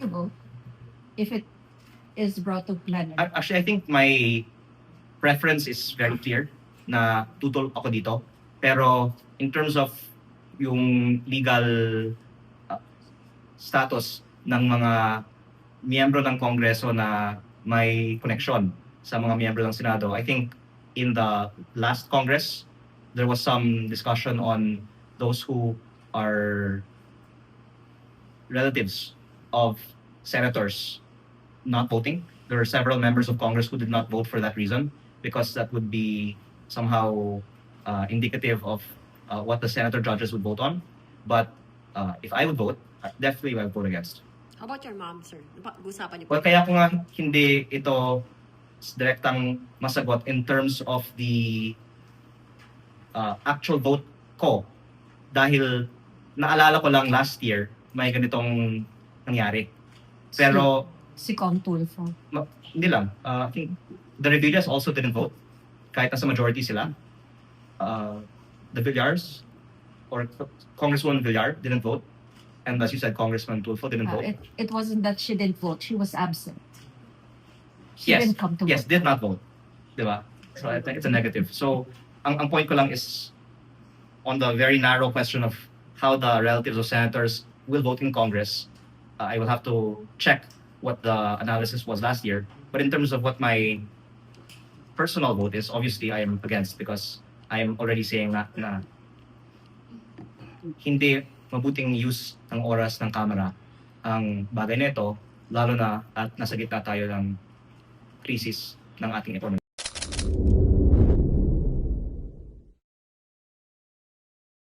you vote if it is brought to plenary? Actually, I think my preference is very clear na tutol ako dito. Pero in terms of yung legal status ng mga miyembro ng Kongreso na may koneksyon sa mga miyembro ng Senado, I think in the last Congress, there was some discussion on those who are relatives of senators not voting. There are several members of Congress who did not vote for that reason because that would be somehow indicative of what the senator judges would vote on. But if I would vote, definitely I would vote against. How about your mom, sir? Napag-usapan niyo po. Well, kaya ko nga hindi ito direktang masagot in terms of the actual vote ko. Dahil naalala ko lang last year, may ganitong nangyari. Pero Si Kong Tulfo. hindi lang. I think the Revillas also didn't vote. Kahit nasa majority sila. The Villars or Congresswoman Villar didn't vote. And as you said, Congressman Tulfo didn't vote. It wasn't that she didn't vote, she was absent. She Yes. didn't come to Yes, vote. did not vote. Diba? So I think it's a negative. So ang point ko lang is on the very narrow question of how the relatives of senators will vote in Congress, I will have to check what the analysis was last year. But in terms of what my personal vote is, obviously I am against because I am already saying na hindi mabuting use ng oras ng Kamara ang bagay nito, lalo na at nasa gitna tayo ng krisis ng ating ekonomiya.